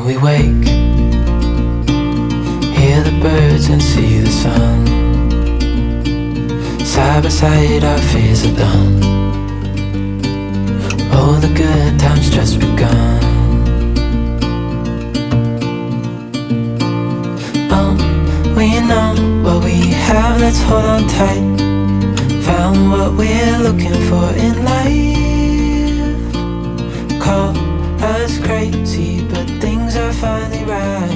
we wake, hear the birds and see the sun. Side by side our fears are done. Oh, the good times just begun. Oh, we know what we have, let's hold on tight. Found what we're looking for in life. Call us crazy, but things are finally right.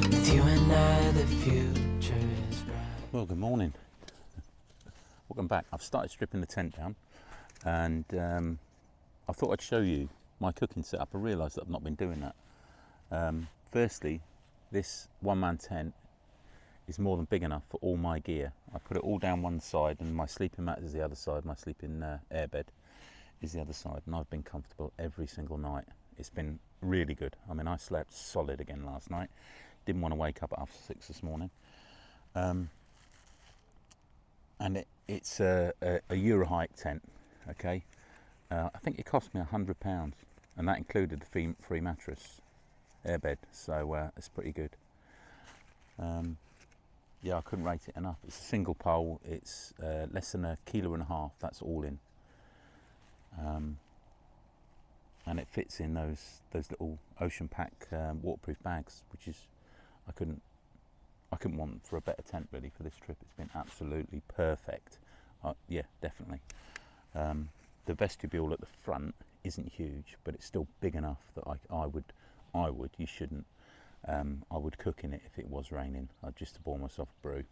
With you and I, the future is bright. Well, good morning. Welcome back. I've started stripping the tent down, and I thought I'd show you my cooking setup. I realised that I've not been doing that. Firstly, this one-man tent is more than big enough for all my gear. I put it all down one side, and my sleeping mat is the other side. My sleeping airbed is the other side, and I've been comfortable every single night. It's been really good. I mean, I slept solid again last night. Didn't want to wake up at after 6 this morning. And it's a Eurohike tent, okay? I think it cost me £100, and that included the free mattress airbed, so it's pretty good. Yeah, I couldn't rate it enough. It's a single pole. It's less than 1.5 kilos. That's all in, and it fits in those little ocean pack waterproof bags, which is I couldn't want for a better tent really for this trip. It's been absolutely perfect. Yeah, definitely. The vestibule at the front isn't huge, but it's still big enough that I would. You shouldn't. I would cook in it if it was raining. I'd just boil myself a brew.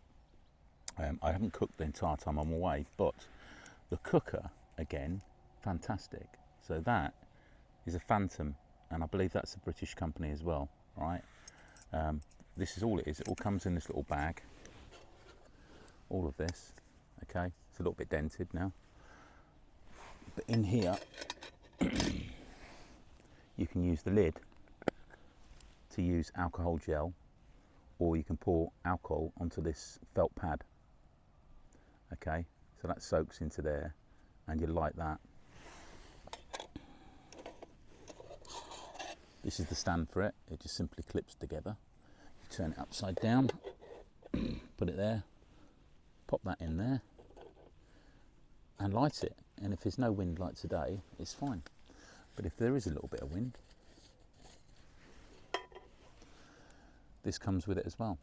I haven't cooked the entire time I'm away, but the cooker, again, fantastic. So that is a Phantom, and I believe that's a British company as well, right? This is all it is. It all comes in this little bag. All of this, okay? It's a little bit dented now. But in here, you can use the lid to use alcohol gel, or you can pour alcohol onto this felt pad. Okay, so that soaks into there, and you light that. This is the stand for it. It just simply clips together. You turn it upside down, put it there, pop that in there, and light it. And if there's no wind like today, it's fine. But if there is a little bit of wind, this comes with it as well.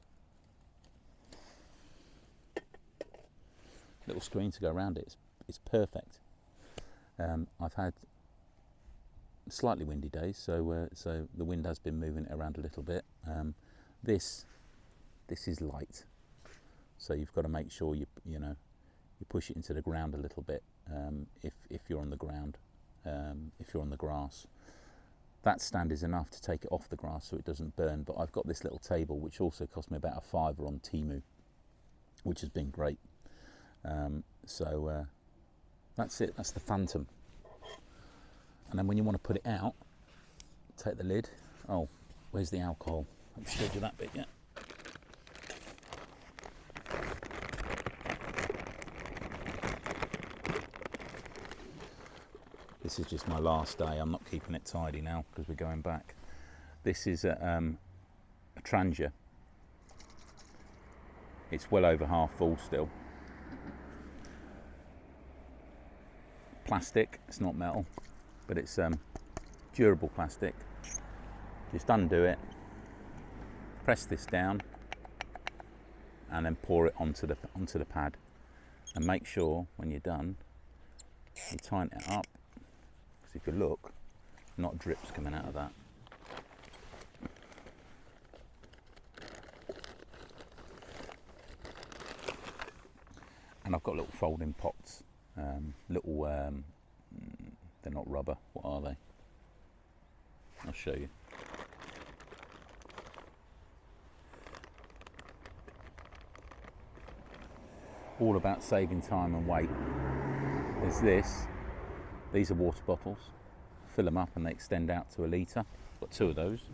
Little screen to go around it. It's perfect. I've had slightly windy days, so the wind has been moving it around a little bit. This is light, so you've got to make sure you push it into the ground a little bit. If you're on the ground, if you're on the grass. That stand is enough to take it off the grass so it doesn't burn, but I've got this little table which also cost me about £5 on Temu, which has been great. So that's it, that's the Phantom. And then when you want to put it out, take the lid. Oh, where's the alcohol? I haven't showed you that bit yet. This is just my last day. I'm not keeping it tidy now because we're going back. This is a Trangia. It's well over half full still. Plastic, it's not metal, but it's durable plastic. Just undo it, press this down, and then pour it onto the pad. And make sure when you're done, you tighten it up. If you look, not drips coming out of that. And I've got little folding pots, they're not rubber, what are they? I'll show you. All about saving time and weight. There's this. These are water bottles. Fill them up and they extend out to 1 litre. Got 2 of those.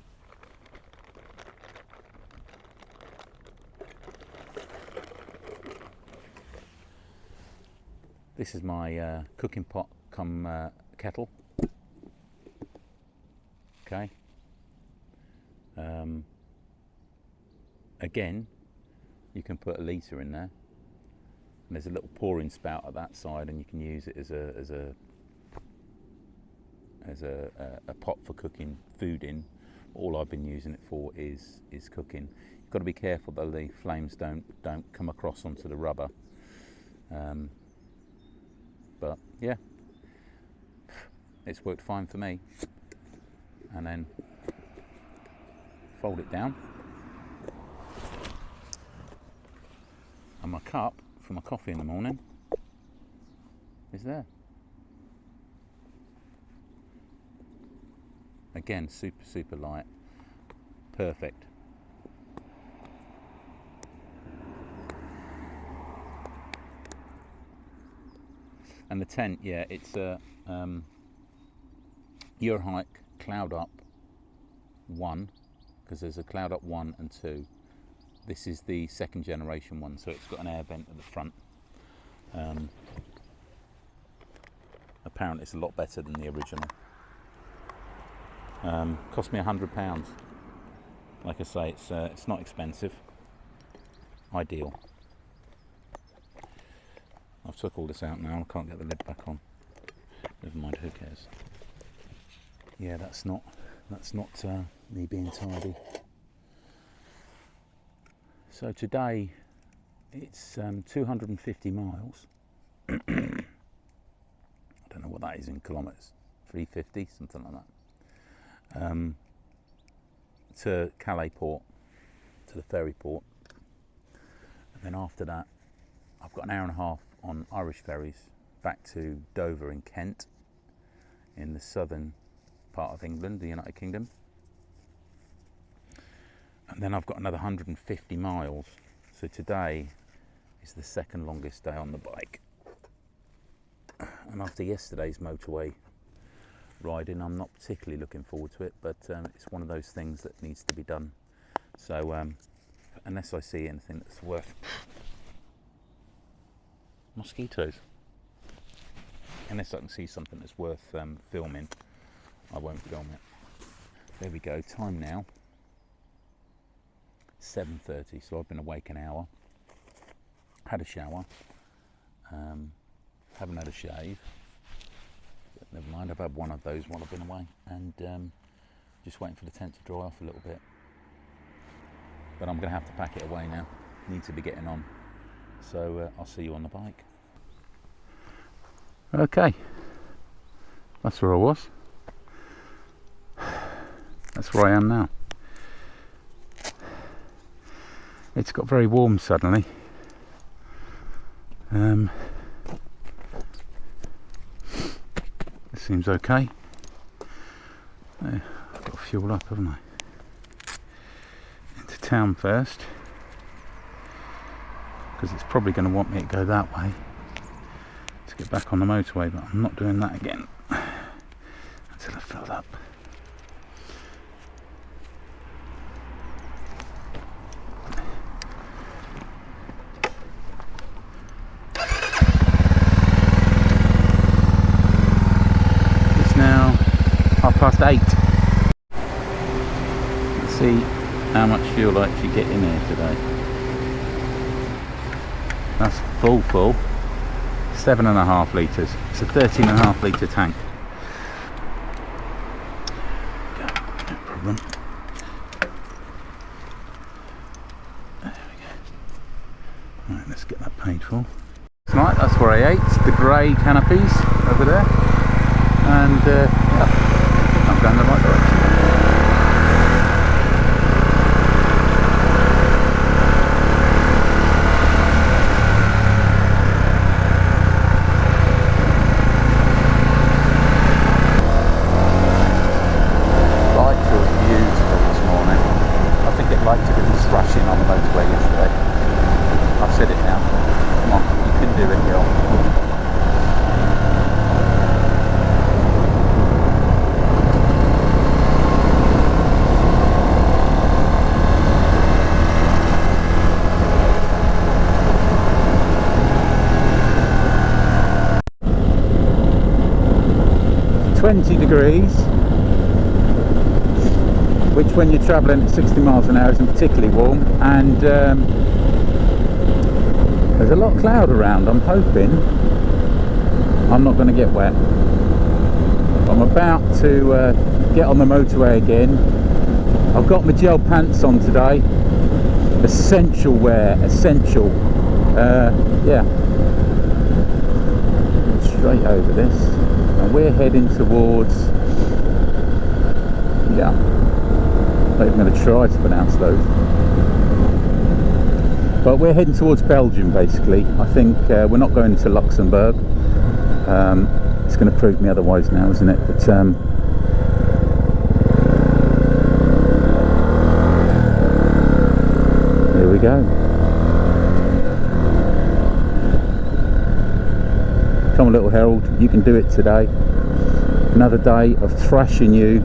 This is my cooking pot come kettle. Okay, Again, you can put a litre in there, and there's a little pouring spout at that side, and you can use it as a pot for cooking food in. All I've been using it for is cooking. You've got to be careful that the flames don't come across onto the rubber. But yeah, it's worked fine for me. And then fold it down, and my cup for my coffee in the morning is there. Again, super light, perfect. And the tent, yeah, it's a Eurohike Cloud Up 1, because there's a Cloud Up 1 and 2. This is the second generation one, so it's got an air vent at the front. Apparently it's a lot better than the original. Cost me £100. Like I say, it's not expensive. Ideal. I've took all this out now. I can't get the lid back on. Never mind, who cares? Yeah, that's not me being tidy. So today it's 250 miles. I don't know what that is in kilometres. 350, something like that. To Calais port, to the Ferry port, and then after that I've got an hour and a half on Irish ferries back to Dover in Kent, in the southern part of England, the United Kingdom. And then I've got another 150 miles. So today is the second longest day on the bike. And after yesterday's motorway riding, I'm not particularly looking forward to it, but it's one of those things that needs to be done. So unless I see anything that's worth... Mosquitoes. Unless I can see something that's worth filming, I won't film it. There we go, time now 7:30, so I've been awake an hour, had a shower, haven't had a shave, but never mind, I've had one of those while I've been away, and just waiting for the tent to dry off a little bit. But I'm going to have to pack it away now, need to be getting on, so I'll see you on the bike. Okay, that's where I was. That's where I am now. It's got very warm suddenly. It seems okay. I've got to fuel up, haven't I? Into town first, because it's probably going to want me to go that way to get back on the motorway, but I'm not doing that again until I fill up. +8. Let's see how much fuel I actually get in here today. That's full 7.5 litres. It's a 13.5 litre tank. No problem. There we go. Right, let's get that paid for. Tonight, that's where I ate, the grey canopies over there, and yeah. I'm going the right direction. Light feels beautiful this morning. I think it liked to be thrashing on the motorway yesterday. I've said it now. Come on, you can do it, girl. Degrees, which when you're travelling at 60 miles an hour isn't particularly warm, and there's a lot of cloud around. I'm hoping I'm not going to get wet. I'm about to get on the motorway again. I've got my gel pants on today. Essential wear, essential. Yeah. Straight over this. And we're heading towards... Yeah. I'm not even going to try to pronounce those. But we're heading towards Belgium, basically. I think we're not going to Luxembourg. It's going to prove me otherwise now, isn't it? But here we go. Come on, little Herald, you can do it today. Another day of thrashing you,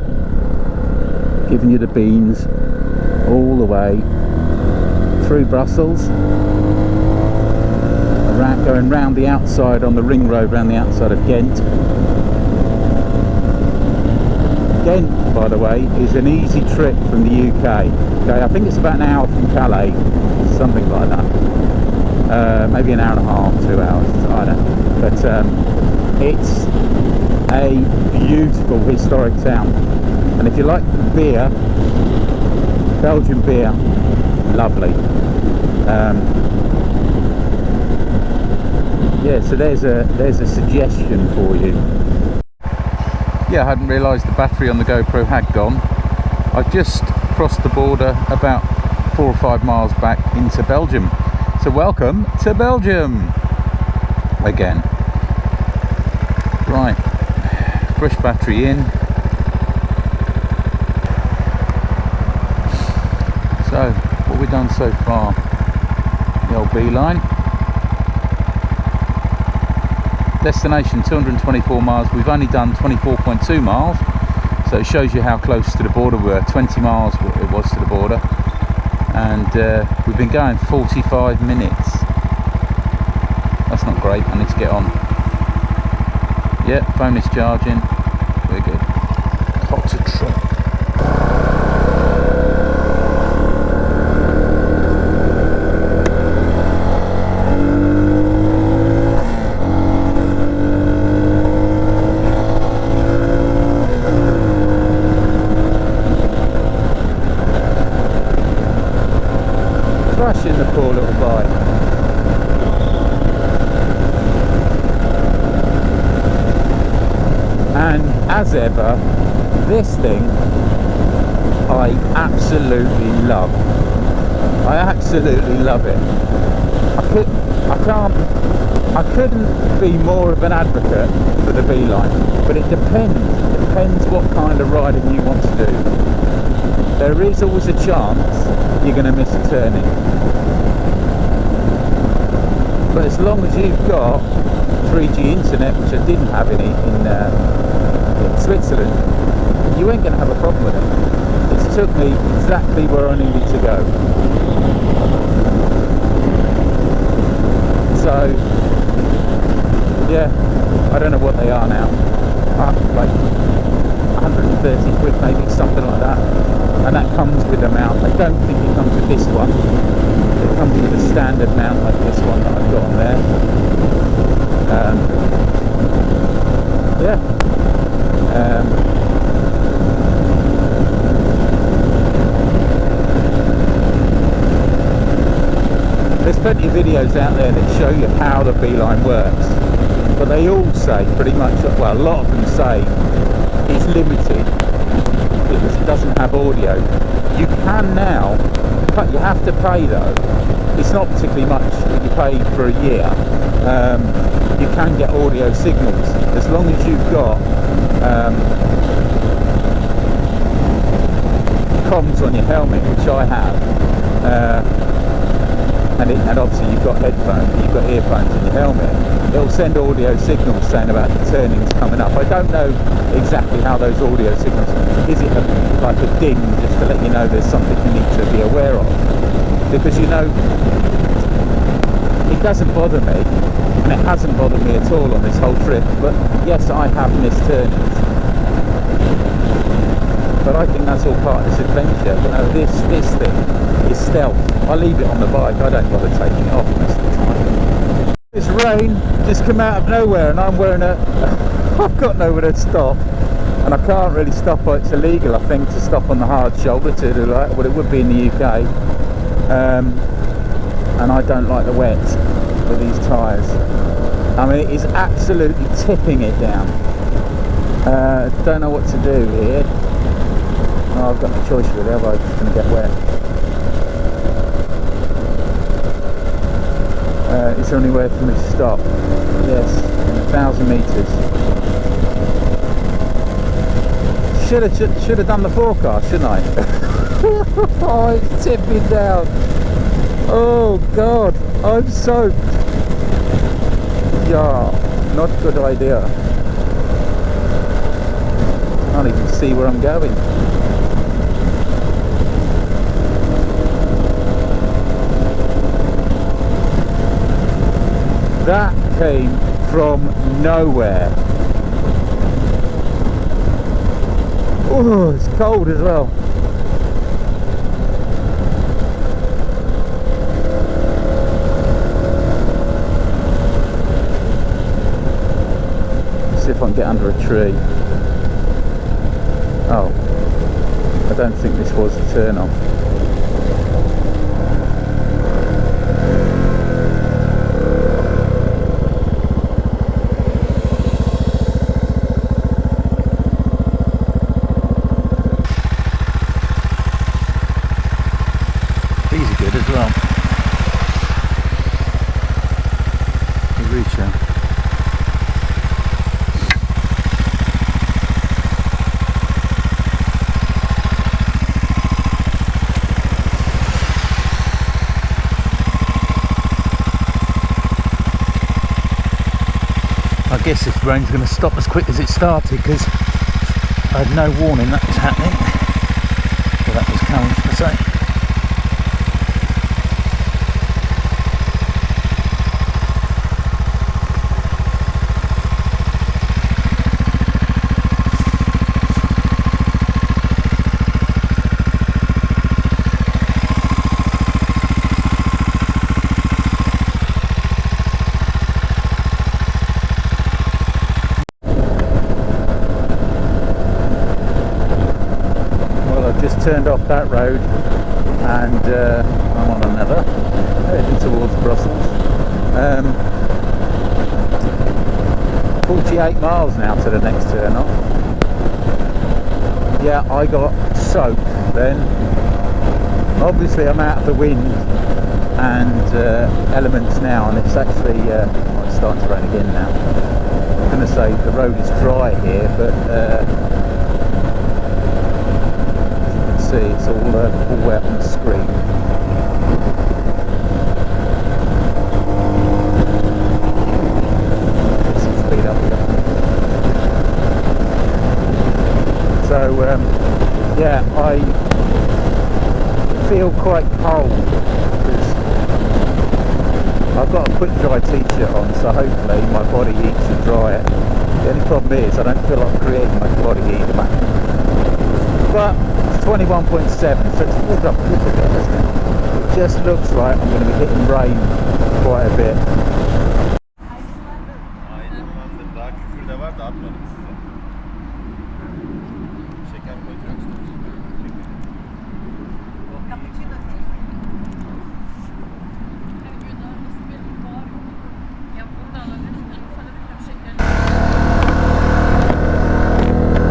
giving you the beans all the way through Brussels, around, going round the outside on the ring road, round the outside of Ghent. Ghent, by the way, is an easy trip from the UK. Okay, I think it's about an hour from Calais, something like that. Maybe an hour and a half, 2 hours, I don't know. But it's a beautiful historic town, and if you like beer, Belgian beer, lovely. Yeah, so there's a suggestion for you. Yeah, I hadn't realised the battery on the GoPro had gone. I've just crossed the border about 4 or 5 miles back into Belgium. So welcome to Belgium again. Right, fresh battery in. So, what have we done so far? The old beeline. Destination 224 miles. We've only done 24.2 miles. So it shows you how close to the border we were. 20 miles it was to the border. And we've been going 45 minutes. That's not great. I need to get on. Yeah, phone is charging. We're good. Hot to trot. Crushing the poor little bike. And as ever, this thing I absolutely love. I absolutely love it. I couldn't be more of an advocate for the beeline, but it depends what kind of riding you want to do. There is always a chance you're going to miss a turning, but as long as you've got 3G internet, which I didn't have in Switzerland, you ain't going to have a problem with it. It took me exactly where I needed to go. So yeah, I don't know what they are now, like 130 quid maybe, something like that, and that comes with a mount. I don't think it comes with this one. It comes with a standard mount like this one that I've got on there. Yeah. There's plenty of videos out there that show you how the beeline works, but they all say pretty much, well, a lot of them say it's limited, it doesn't have audio. You can now, but you have to pay though. It's not particularly much that you pay for a year. You can get audio signals as long as you've got comms on your helmet, which I have, and obviously you've got headphones, you've got earphones in your helmet. It'll send audio signals saying about the turnings coming up. I don't know exactly how those audio signals. Is it like a ding just to let you know there's something you need to be aware of? Because you know, it doesn't bother me, and it hasn't bothered me at all on this whole trip. But yes, I have missed turnings. but I think that's all part of this adventure. You know, this thing is stealth. I leave it on the bike, I don't bother taking it off most of the time. This rain just come out of nowhere, and I'm wearing a I've got nowhere to stop, and I can't really stop. It's illegal, I think, to stop on the hard shoulder to do like what it would be in the UK, and I don't like the wet with these tyres. I mean, it is absolutely tipping it down. Don't know what to do here. Oh, I've got no choice really, otherwise it's going to get wet. Is there anywhere for me to stop? Yes, in 1,000 metres. Should have done the forecast, shouldn't I? Oh, it's tipping down. Oh God, I'm soaked. Yeah, not a good idea. I can't even see where I'm going. That came from nowhere. Oh, it's cold as well. Let's see if I can get under a tree. Oh, I don't think this was the turn off. These are good as well. The Reacher. I guess this rain's going to stop as quick as it started, because I had no warning that was happening. So that was coming, should I say. Turned off that road, and I'm on another, heading towards Brussels. 48 miles now to the next turn off. Yeah, I got soaked then. Obviously I'm out of the wind and elements now, and it's actually it's starting to rain again now. I'm going to say the road is dry here, but it's all wet on the screen. Get some speed up here. So yeah, I feel quite cold because I've got a quick dry t-shirt on, so hopefully my body heat should dry it. The only problem is I don't feel like creating much body heat at the back. But 21.7, so it's pulled up a little bit, doesn't it? It just looks like I'm going to be hitting rain quite a bit.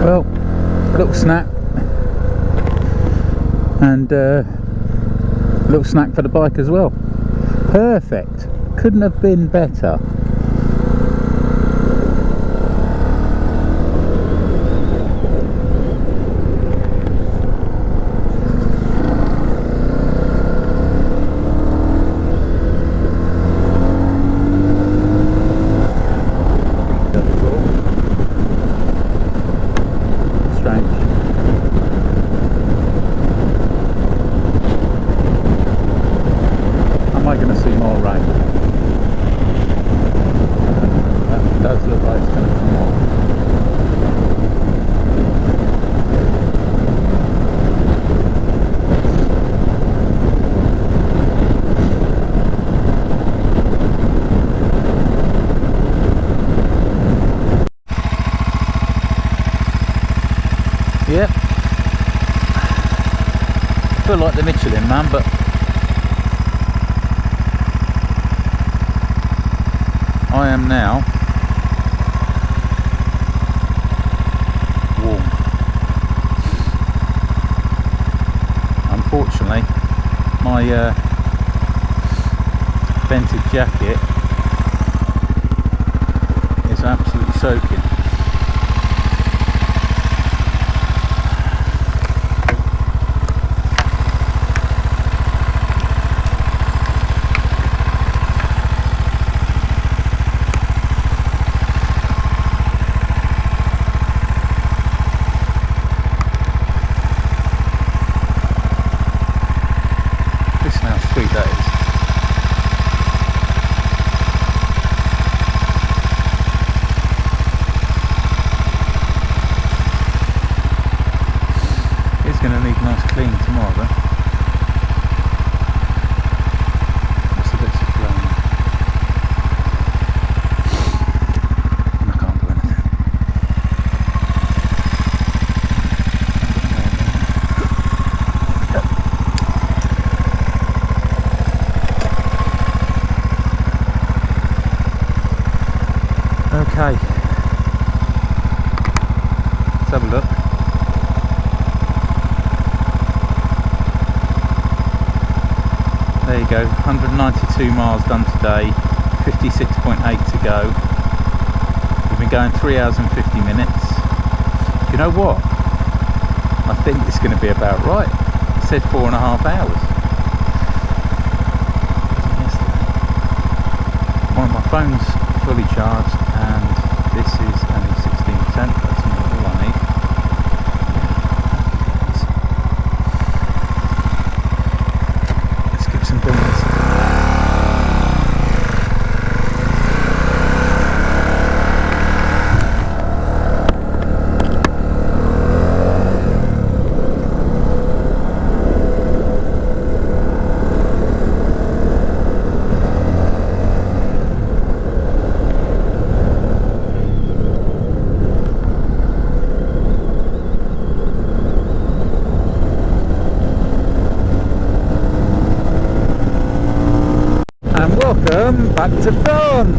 Well, a little snack. And a little snack for the bike as well. Perfect. Couldn't have been better. Am I going to see more rain? feel like the Michelin Man, but I am now warm. Unfortunately, my vented jacket is absolutely soaking. Going to need a nice clean tomorrow though. What's the bits of flowing? I can't do anything. Okay. Let's have a look. There you go, 192 miles done today, 56.8 to go. We've been going 3 hours and 50 minutes. You know what? I think it's going to be about right. It said 4.5 hours. One of my phone's fully charged and this is only 16%. That's not all I need. Welcome back to France!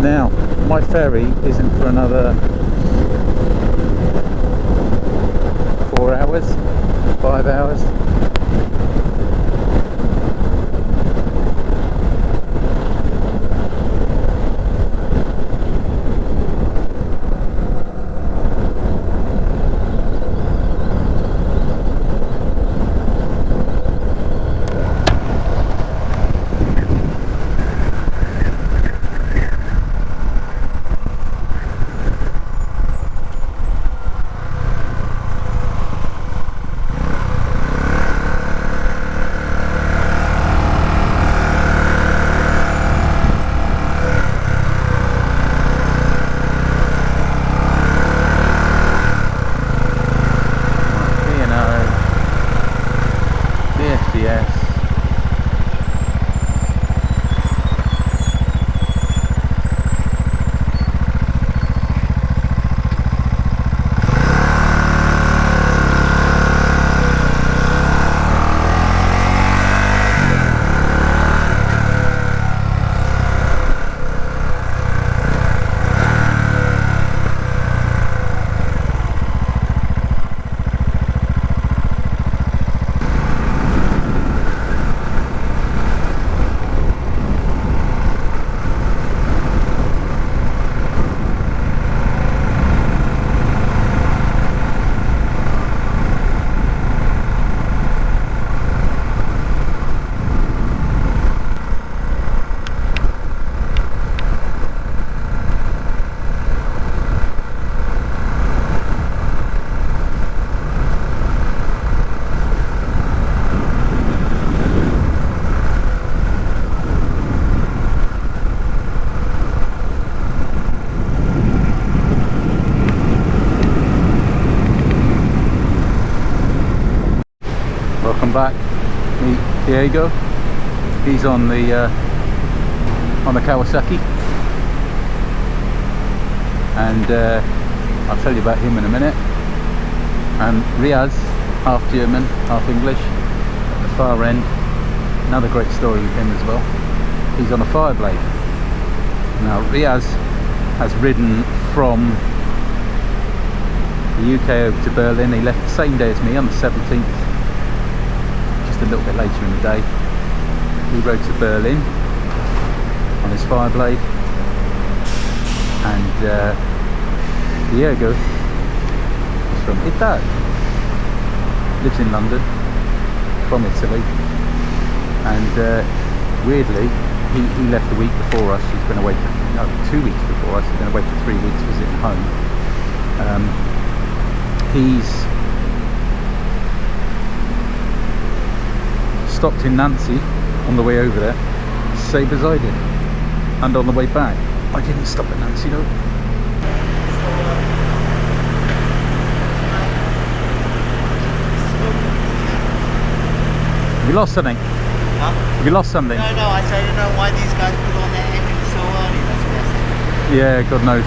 Now, my ferry isn't for another 4 hours, 5 hours. Diego. He's on the Kawasaki, and I'll tell you about him in a minute. And Riaz, half German, half English, at the far end. Another great story with him as well. He's on a Fireblade. Now Riaz has ridden from the UK over to Berlin. He left the same day as me on the 17th, just a little bit later in the day. He rode to Berlin on his Fireblade, and Diego is from Italy, lives in London, from Italy, and weirdly he left a week before us. He's been away for 2 weeks before us. He's been away for 3 weeks visiting home. He's stopped in Nancy on the way over there, same as I did, and on the way back I didn't stop at Nancy though. Have you lost something? Huh? Have you lost something? No, I said I don't know why these guys put on their engine so early, that's what I said. Yeah, God knows.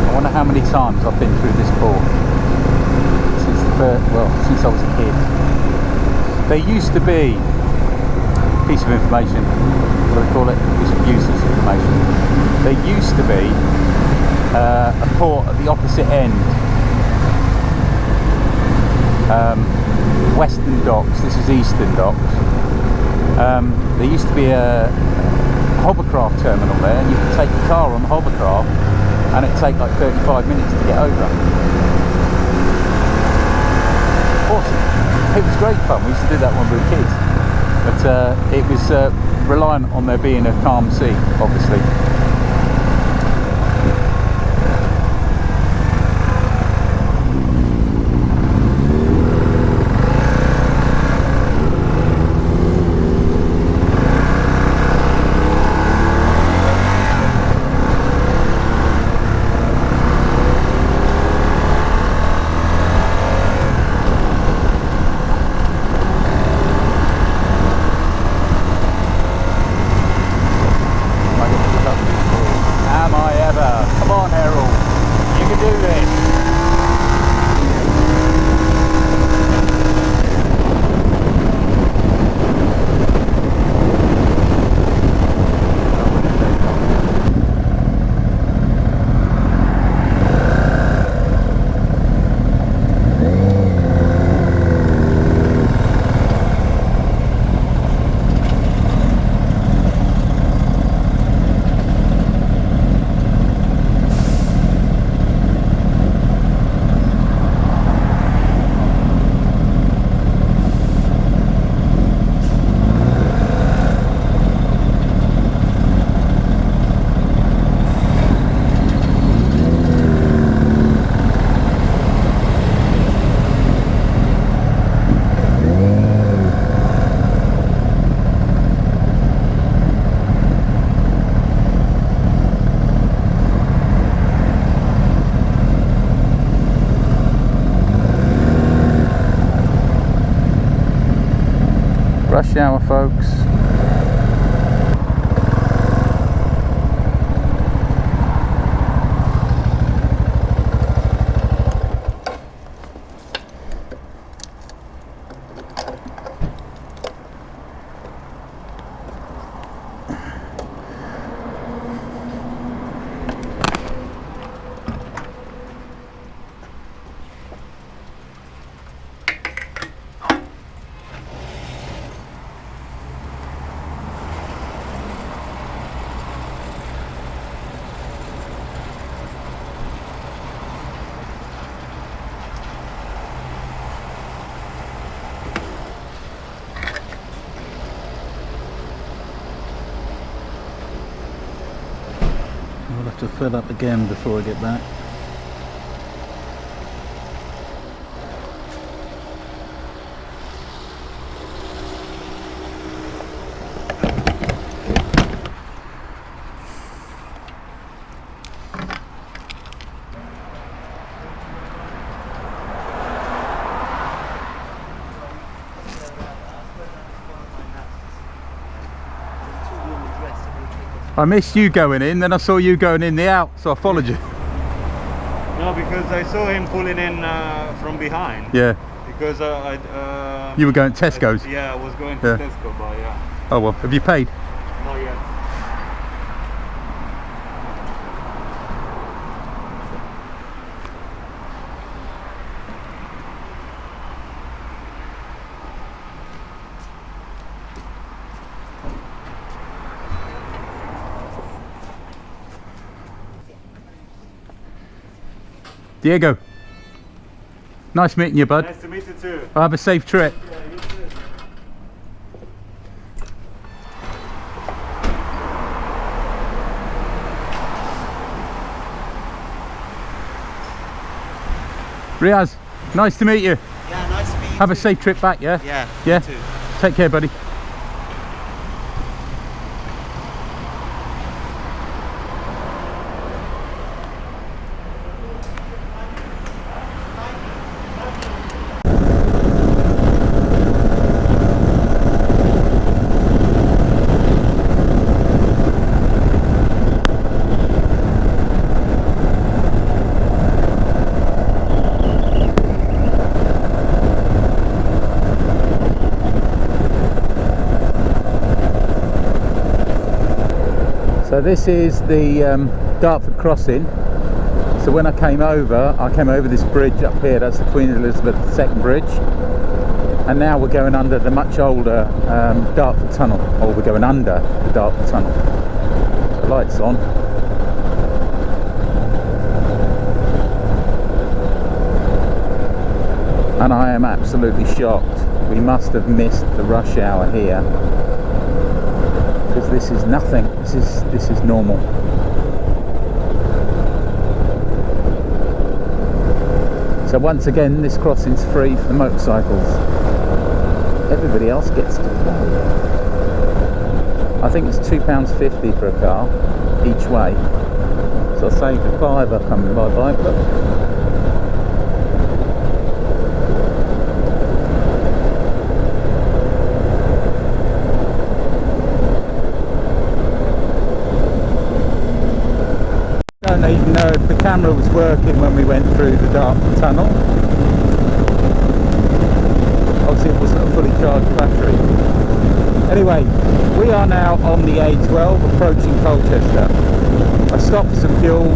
I wonder how many times I've been through this port since I was a kid. There used to be, piece of information, what do they call it? Piece of useless information. There used to be a port at the opposite end, Western Docks. This is Eastern Docks. There used to be a hovercraft terminal there, and you could take your car on the hovercraft, and it'd take like 35 minutes to get over. Awesome. It was great fun. We used to do that when we were kids. But it was reliant on there being a calm sea, obviously. Am I ever? Come on, Herald. You can do this. Rush hour, folks. I'll have to fill up again before I get back. I missed you going in, then I saw you going in the out, so I followed you. No, because I saw him pulling in from behind. Yeah. Because You were going to Tesco's? Yeah, I was going to Tesco, but yeah. Oh well, have you paid? Not yet. Diego, nice meeting you, bud. Nice to meet you too. Have a safe trip. Yeah, you too. Riaz, nice to meet you. Yeah, nice to meet you. Have a safe trip back, yeah? Yeah, Yeah? you too. Take care, buddy. So this is the Dartford crossing. So when I came over this bridge up here. That's the Queen Elizabeth II bridge, and now we're going under the much older Dartford tunnel, or we're going under the Dartford tunnel. The lights on. And I am absolutely shocked. We must have missed the rush hour here, because this is nothing. This is normal. So once again, this crossing's free for the motorcycles. Everybody else gets to pay. I think it's £2.50 for a car each way. So I saved a £5 coming by bike, but I don't even know if the camera was working when we went through the Dartford tunnel. Obviously it wasn't a fully charged battery. Anyway, we are now on the A12 approaching Colchester. I stopped for some fuel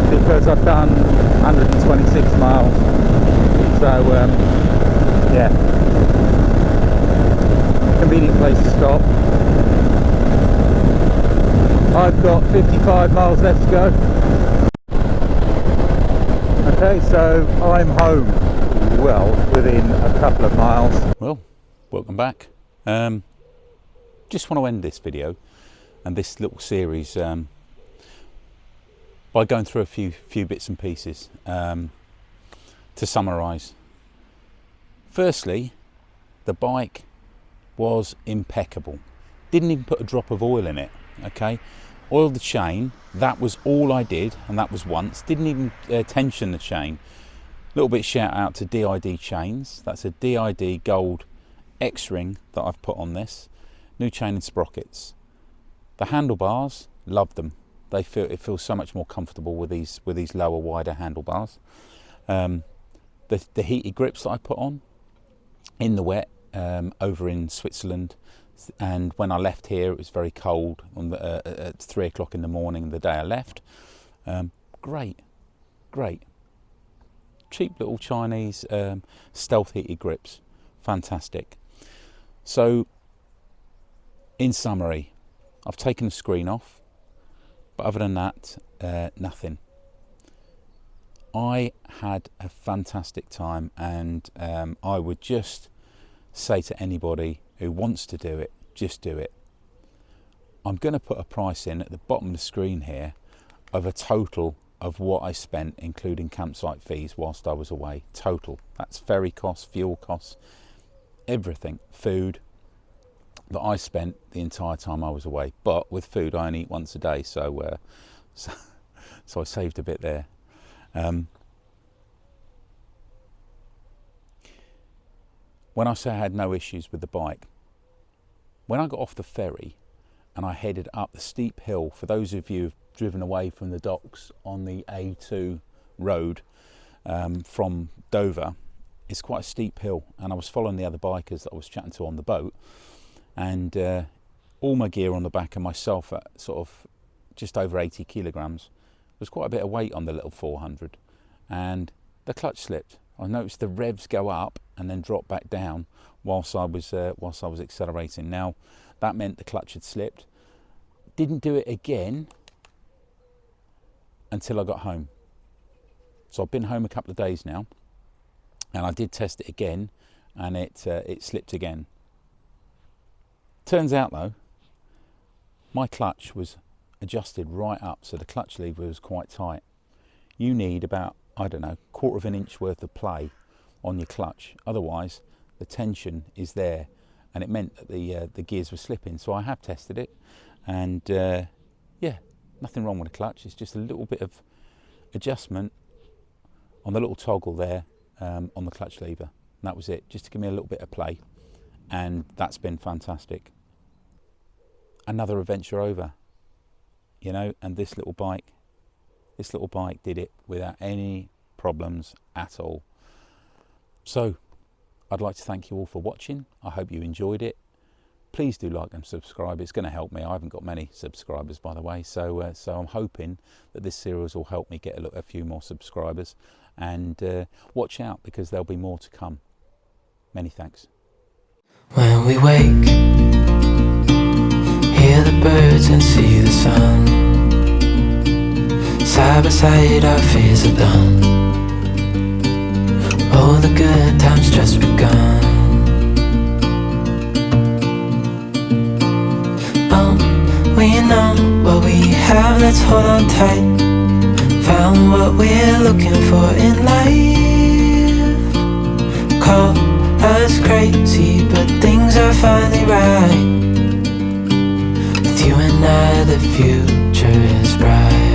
because I've done 126 miles. So yeah, convenient place to stop. I've got 55 miles left to go. Okay, so I'm home, well, within a couple of miles. Well, welcome back. Just want to end this video and this little series by going through a few bits and pieces to summarise. Firstly, the bike was impeccable. Didn't even put a drop of oil in it. Okay, oiled the chain, that was all I did, and that was once. Didn't even tension the chain. A little bit shout out to DID chains. That's a DID gold X-ring that I've put on this. New chain and sprockets. The handlebars, love them. It feels so much more comfortable with these lower, wider handlebars. The heated grips that I put on in the wet over in Switzerland. And when I left here, it was very cold at 3 o'clock in the morning the day I left. Great. Cheap little Chinese stealth heated grips. Fantastic. So, in summary, I've taken the screen off, but other than that, nothing. I had a fantastic time, and I would just say to anybody who wants to do it, just do it. I'm going to put a price in at the bottom of the screen here of a total of what I spent, including campsite fees whilst I was away. Total. That's ferry costs, fuel costs, everything, food that I spent the entire time I was away. But with food, I only eat once a day, so I saved a bit there. When I say I had no issues with the bike, when I got off the ferry and I headed up the steep hill. For those of you who've driven away from the docks on the A2 road from Dover, it's quite a steep hill, and I was following the other bikers that I was chatting to on the boat, and all my gear on the back and myself at sort of just over 80 kilograms. There's quite a bit of weight on the little 400, and the clutch slipped. I noticed the revs go up and then drop back down whilst I was accelerating. Now that meant the clutch had slipped. Didn't do it again until I got home. So I've been home a couple of days now, and I did test it again, and it slipped again. Turns out though, my clutch was adjusted right up, so the clutch lever was quite tight. You need about, I don't know, 1/4 of an inch worth of play on your clutch, otherwise the tension is there, and it meant that the gears were slipping. So I have tested it, and yeah, nothing wrong with the clutch. It's just a little bit of adjustment on the little toggle there on the clutch lever, and that was it, just to give me a little bit of play, and that's been fantastic. Another adventure over, you know, and this little bike did it without any problems at all. So I'd like to thank you all for watching. I hope you enjoyed it. Please do like and subscribe. It's going to help me. I haven't got many subscribers, by the way, so I'm hoping that this series will help me get a few more subscribers, and watch out, because there'll be more to come. Many thanks. When we wake, hear the birds and see the sun. Side by side our fears are done. All the good times just begun. We know what we have, let's hold on tight. Found what we're looking for in life. Call us crazy, but things are finally right. With you and I, the future is bright.